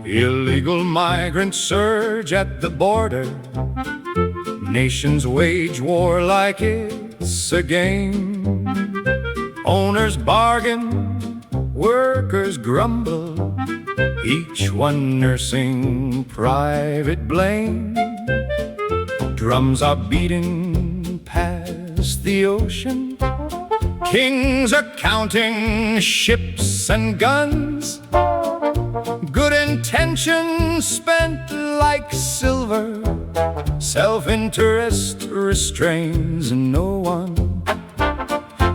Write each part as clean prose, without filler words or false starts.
Illegal migrants surge at the border. Nations wage war like it's a game. Owners bargain, workers grumble, each one nursing private blame. Drums are beating past the ocean. Kings are counting ships and guns. Good intentions spent like silver. Self-interest restrains no one.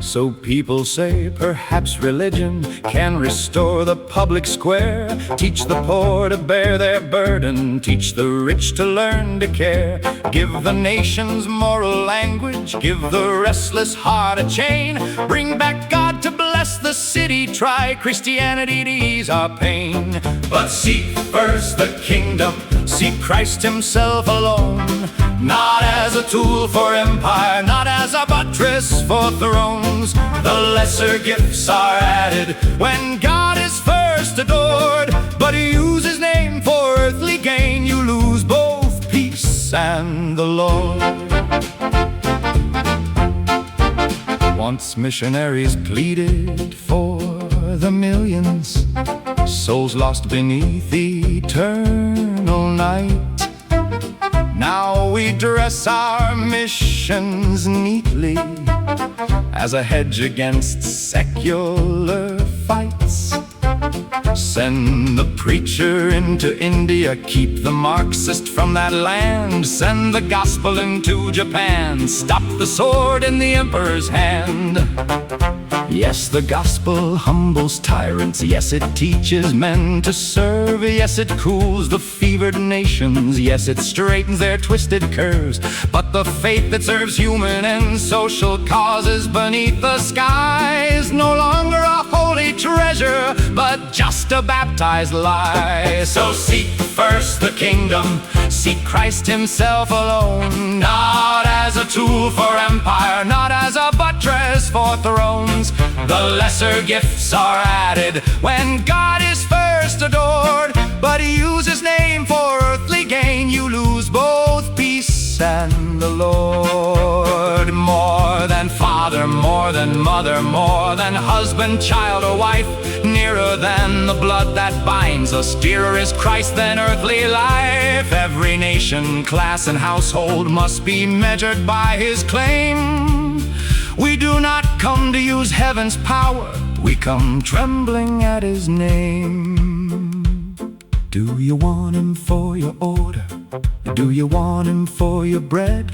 So people say perhaps religion can restore the public square. Teach the poor to bear their burden. Teach the rich to learn to care. Give the nation's moral language. Give the restless heart a chain. Bring back God to bless the city. Try Christianity to ease our pain. But seek first the kingdom. Seek Christ himself alone. Not as a tool for empire, not as a buttress for thrones. The lesser gifts are added when God is first adored. But you use his name for earthly gain, you lose both peace and the Lord. Once missionaries pleaded for the millions, souls lost beneath eternal night. Now we dress our missions neatly as a hedge against secular fights. Send the preacher into India, keep the Marxist from that land. Send the gospel into Japan, stop the sword in the emperor's hand. Yes, the gospel humbles tyrants. Yes, it teaches men to serve. Yes, it cools the fevered nations. Yes, it straightens their twisted curves. But the faith that serves human and social causes beneath the sky is no longer a holy treasure, but just a baptized lie. So seek first the kingdom. Seek Christ himself alone. Not as a tool for empire, not as a buttress for thrones. The lesser gifts are added when God is first adored. But he uses his name for earthly gain, you lose both peace and the Lord. More than father, more than mother, more than husband, child, or wife. Nearer than the blood that binds us, dearer is Christ than earthly life. Every nation, class, and household must be measured by his claim. We do not come to use heaven's power, we come trembling at his name. Do you want him for your order? Do you want him for your bread?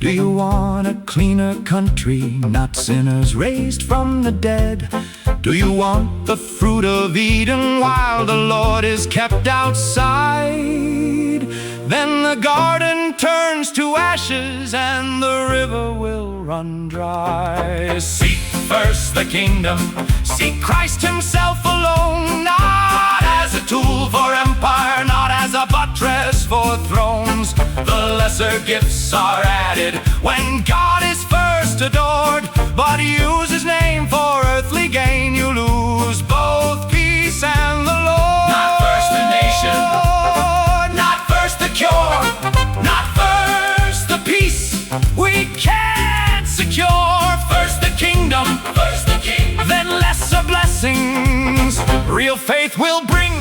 Do you want a cleaner country, not sinners raised from the dead? Do you want the fruit of Eden while the Lord is kept outside? Then the garden turns to ashes and the river will run dry. Seek first the kingdom, seek Christ himself alone. Not as a tool for empire, not as a buttress for thrones. The lesser gifts are added when God is first adored. But he uses his name for earthly gain, you lose both peace and the Lord. Not first the nation, not first the cure, not first the peace we can't secure. First the kingdom, then lesser blessings. Real faith will bring